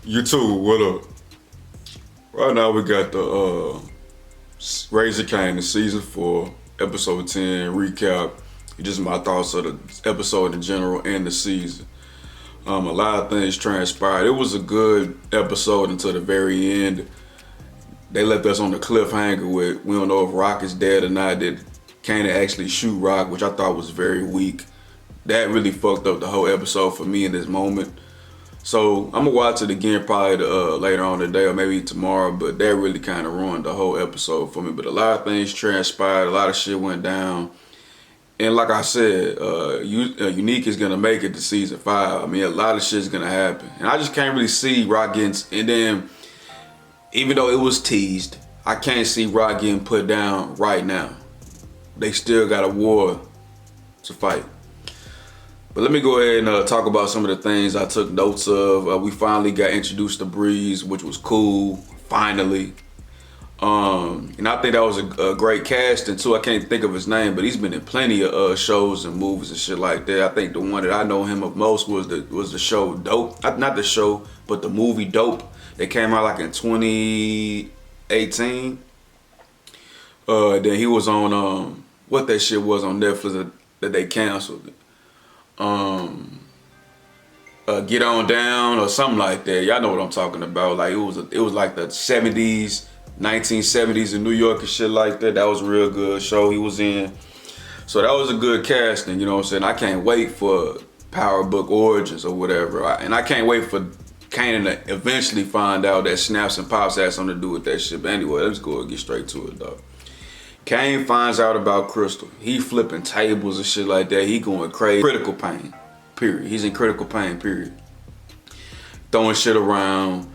You too, what up? Right now we got the Razor Kanan season 4, episode 10 recap. Just my thoughts of the episode in general and the season. A lot of things transpired. It was a good episode until the very end. They left us on the cliffhanger with we don't know if Rock is dead or not. Did Kanan actually shoot Rock, which I thought was very weak. That really fucked up the whole episode for me in this moment. So I'm gonna watch it again probably later on today or maybe tomorrow, but that really kind of ruined the whole episode for me. But a lot of things transpired, a lot of shit went down, and like I said, Unique is gonna make it to season 5. I mean, a lot of shit's gonna happen, and I just can't really see Rock getting. And then, even though it was teased, I can't see Rock getting put down right now. They still got a war to fight. But let me go ahead and talk about some of the things I took notes of. We finally got introduced to Breeze, which was cool, finally. And I think that was a great casting too. I can't think of his name, but he's been in plenty of shows and movies and shit like that. I think the one that I know him of most was the show Dope. Not the show, but the movie Dope. That came out like in 2018. Then he was on what that shit was on Netflix that they canceled. Get On Down or something like that. Y'all know what I'm talking about. Like it was like the 70s, 1970s in New York and shit like that. That was a real good show he was in. So that was a good casting, you know what I'm saying? I can't wait for Power Book Origins or whatever. And I can't wait for Kanan to eventually find out that Snaps and Pops had something to do with that shit. But anyway, let's go and get straight to it though. Kane finds out about Crystal. He flipping tables and shit like that. He going crazy. Critical pain, period. He's in critical pain, period. Throwing shit around.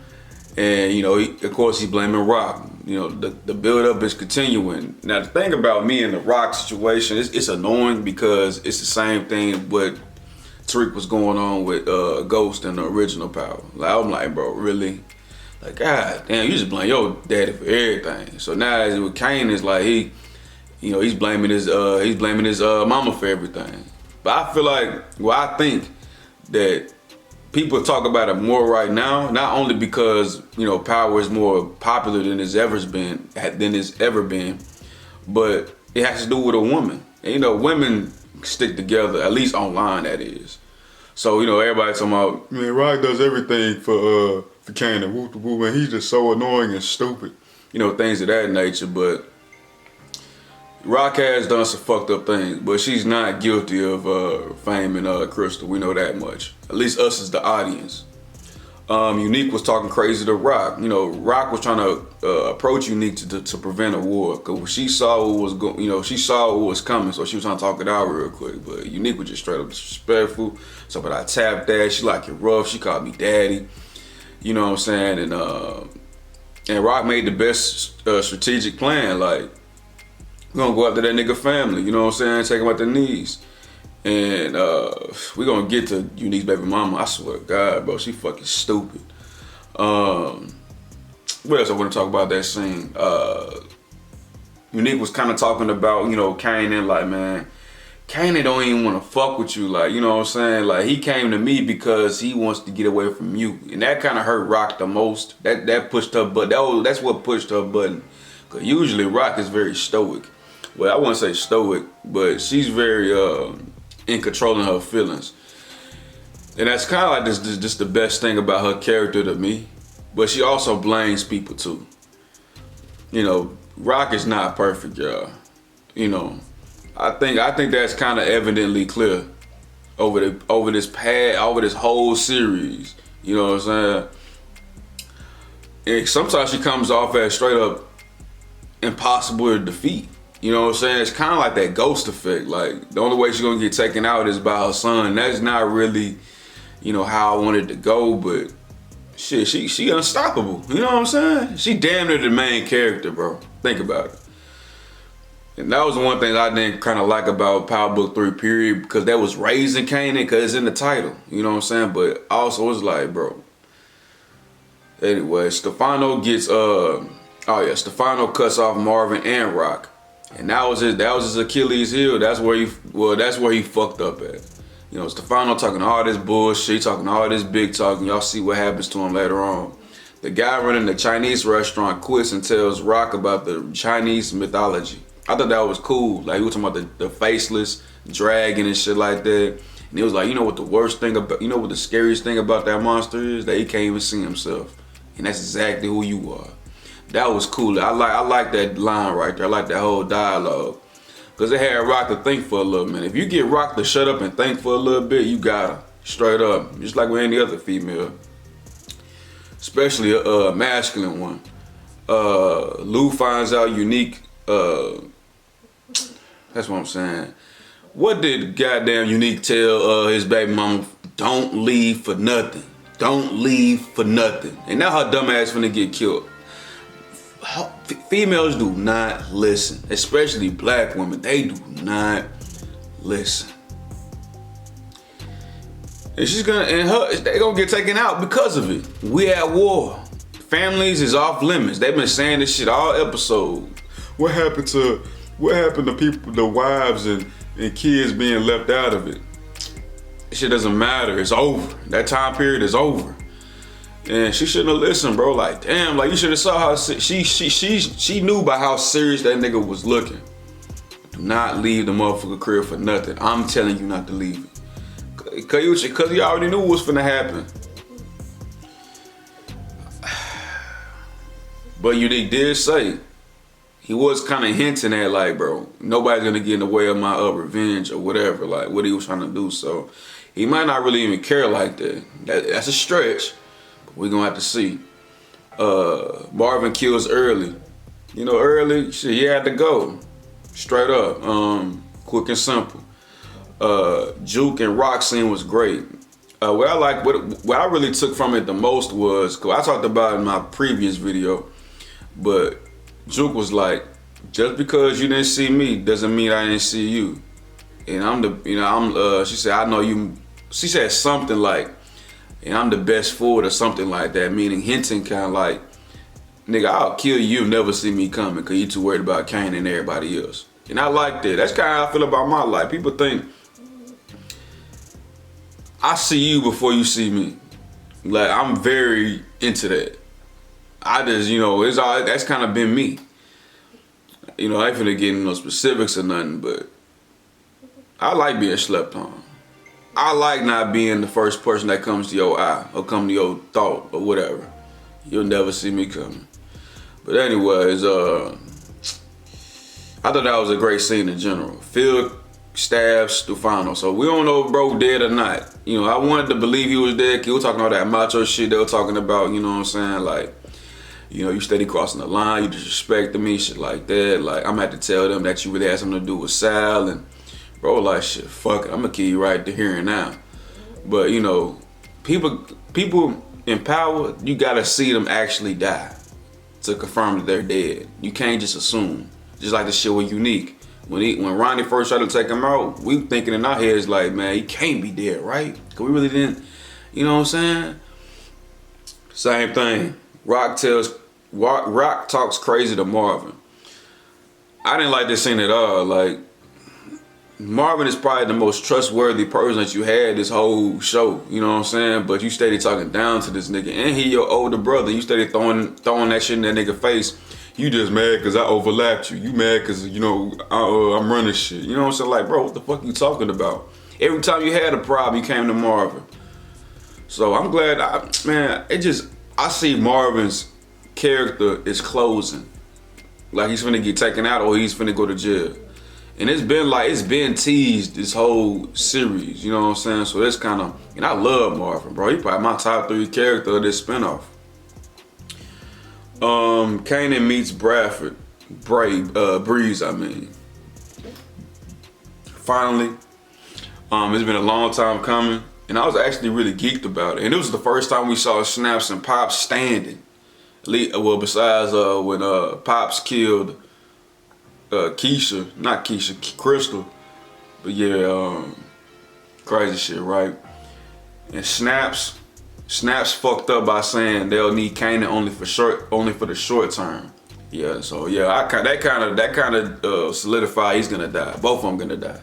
And, you know, of course, he's blaming Rock. You know, the build-up is continuing. Now, the thing about me and the Rock situation, it's annoying because it's the same thing what Tariq was going on with Ghost in the original Power. Like, I'm like, bro, really? Like, God damn, you just blame your daddy for everything. So now with Kane, it's like he's blaming his mama for everything. But I feel like, I think that people talk about it more right now, not only because Power is more popular than it's ever been, but it has to do with a woman. And women stick together, at least online, that is. So everybody talking about, man, Rock does everything for Kanan, and he's just so annoying and stupid, things of that nature. But Rock has done some fucked up things, but she's not guilty of faming Crystal. We know that much. At least us as the audience. Unique was talking crazy to Rock. Rock was trying to approach Unique to prevent a war, cause she saw what was she saw what was coming, so she was trying to talk it out real quick. But Unique was just straight up disrespectful. So, but I tapped that. She like it rough. She called me daddy. You know what I'm saying? And Rock made the best strategic plan. Like, we're gonna go after that nigga family. You know what I'm saying? Take him out their knees. And we're gonna get to Unique's baby mama. I swear to God, bro, she fucking stupid. What else I want to talk about that scene? Unique was kind of talking about, Kanan, like, man, Kanan don't even want to fuck with you, like, you know what I'm saying? Like, he came to me because he wants to get away from you. And that kind of hurt Rock the most. That pushed her button. That's what pushed her button. Because usually Rock is very stoic. Well, I wouldn't say stoic, but she's very in controlling her feelings. And that's kind of like just the best thing about her character to me. But she also blames people too. Rock is not perfect, y'all. I think that's kind of evidently clear over this whole series. You know what I'm saying? And sometimes she comes off as straight up impossible to defeat. You know what I'm saying? It's kind of like that Ghost effect. Like, the only way she's gonna get taken out is by her son. That's not really, how I wanted to go, but shit, she unstoppable. You know what I'm saying? She damn near the main character, bro. Think about it. And that was the one thing I didn't kind of like about Power Book 3, period, because that was raising Kanan, because it's in the title. You know what I'm saying? But also it's like, bro. Anyway, Stefano cuts off Marvin and Rock. And that was his Achilles heel. That's where he fucked up at. You know, Stefano talking all this bullshit, talking all this big talk, and y'all see what happens to him later on. The guy running the Chinese restaurant quits and tells Rock about the Chinese mythology. I thought that was cool. Like, he was talking about the faceless dragon and shit like that. And he was like, you know what the worst thing about, you know what the scariest thing about that monster is? That he can't even see himself. And that's exactly who you are. That was cool. I like that line right there. I like that whole dialogue. Because it had Rock to think for a little minute. If you get Rock to shut up and think for a little bit, you got her. Straight up. Just like with any other female. Especially a masculine one. Lou finds out Unique. That's what I'm saying. What did goddamn Unique tell his baby mama? Don't leave for nothing. Don't leave for nothing. And now her dumb ass finna get killed. Females do not listen, especially black women. They do not listen. And they gonna get taken out because of it. We at war. Families is off limits. They've been saying this shit all episode. What happened to people, the wives and kids being left out of it? This shit doesn't matter. It's over. That time period is over. And she shouldn't have listened, bro. Like, damn, like you should have saw how she knew by how serious that nigga was looking. Do not leave the motherfucker crib for nothing. I'm telling you not to leave it. Cause you already knew what was finna happen. But Unique did say, he was kind of hinting at like, bro, nobody's gonna get in the way of my revenge or whatever, like what he was trying to do. So he might not really even care like that. That's a stretch. We're gonna have to see. Marvin kills early. You know, early, shit, he had to go. Straight up, quick and simple. Juke and Rock scene was great. What I really took from it the most was, cause I talked about it in my previous video, but Juke was like, just because you didn't see me doesn't mean I didn't see you. And she said, I know you, she said something like, and I'm the best for it or something like that, meaning hinting kind of like, nigga, I'll kill you, never see me coming because you too worried about Kanan and everybody else. And I like that. That's kind of how I feel about my life. People think, I see you before you see me. Like, I'm very into that. I just, you know, that's kind of been me. You know, I ain't finna get into no specifics or nothing, but I like being slept on. I like not being the first person that comes to your eye or come to your thought or whatever. You'll never see me coming. But anyways, I thought that was a great scene in general. Phil stabs Stefano. So we don't know if bro dead or not. You know, I wanted to believe he was dead. He was talking all that macho shit they were talking about, you know what I'm saying? Like, you know, you steady crossing the line, you disrespecting me, shit like that. Like, I'm gonna have to tell them that you really had something to do with Sal. And bro, like, shit, fuck it, I'm gonna kill you right here and now. But, you know, people in power, you gotta see them actually die to confirm that they're dead. You can't just assume. Just like the shit with Unique. When Ronnie first tried to take him out, we thinking in our heads like, man, he can't be dead, right? Cause we really didn't, you know what I'm saying? Same thing. Rock talks crazy to Marvin. I didn't like this scene at all. Like, Marvin is probably the most trustworthy person that you had this whole show, you know what I'm saying? But you steady talking down to this nigga, and he your older brother. You steady throwing that shit in that nigga face. You just mad because I overlapped you. You mad because, you know, I'm running shit. You know what I'm saying? Like, bro, what the fuck you talking about? Every time you had a problem, you came to Marvin. So I'm glad, I see Marvin's character is closing. Like he's finna get taken out or he's finna go to jail. And it's been teased this whole series, you know what I'm saying? So that's kind of, and I love Marvin, bro. He probably my top 3 character of this spinoff. Kanan meets Breeze, I mean. Finally, it's been a long time coming, and I was actually really geeked about it. And it was the first time we saw Snaps and Pops standing. Well, besides when Pops killed Crystal. But yeah, crazy shit, right? And Snaps fucked up by saying they'll need Kanan only for the short term. Yeah, so yeah, that kind of solidified he's gonna die. Both of them gonna die.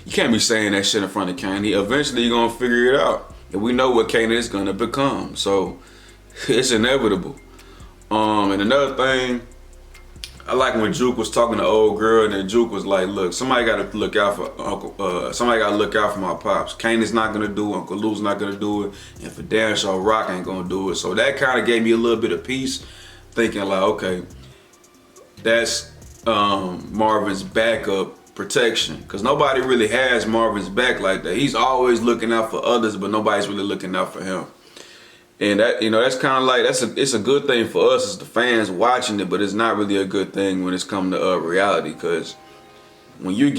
You can't be saying that shit in front of Kanan. Eventually you're gonna figure it out. And we know what Kanan is gonna become. So it's inevitable. And another thing, I like when Juke was talking to old girl, and then Juke was like, "Look, somebody got to look out for Uncle. Somebody got to look out for my pops. Kanan's not gonna do it. Uncle Lou's not gonna do it, and for damn sure, Rock ain't gonna do it." So that kind of gave me a little bit of peace, thinking like, okay, that's Marvin's backup protection, because nobody really has Marvin's back like that. He's always looking out for others, but nobody's really looking out for him. And that, that's kind of like, it's a good thing for us as the fans watching it, but it's not really a good thing when it's come to reality, because when you're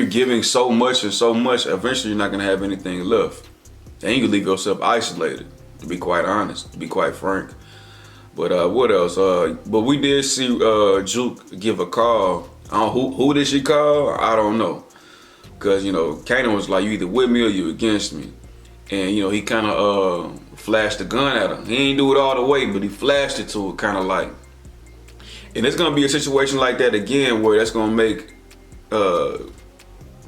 giving so much and so much, eventually you're not gonna have anything left, and you can leave yourself isolated. To be quite honest, to be quite frank. But what else? But we did see Juke give a call. I don't know who did she call? I don't know, cause Kanan was like, "You either with me or you against me," and he kind of flashed the gun at her. He ain't do it all the way, but he flashed it to her, kind of like. And it's gonna be a situation like that again, where that's gonna make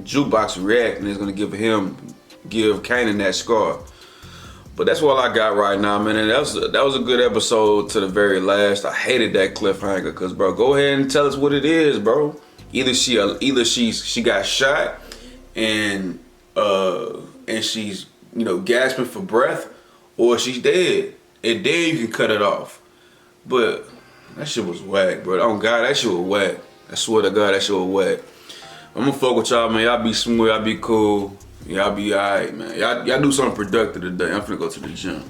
Jukebox react, and it's gonna give Kanan that scar. But that's what I got right now, man. And that was a good episode to the very last. I hated that cliffhanger, cause bro, go ahead and tell us what it is, bro. Either she got shot and she's gasping for breath, or she's dead, and then you can cut it off. But that shit was whack, bro. Oh God, that shit was whack. I swear to God, that shit was whack. I'm gonna fuck with y'all, man. Y'all be smooth, y'all be cool, y'all be alright, man. Y'all do something productive today. I'm finna go to the gym.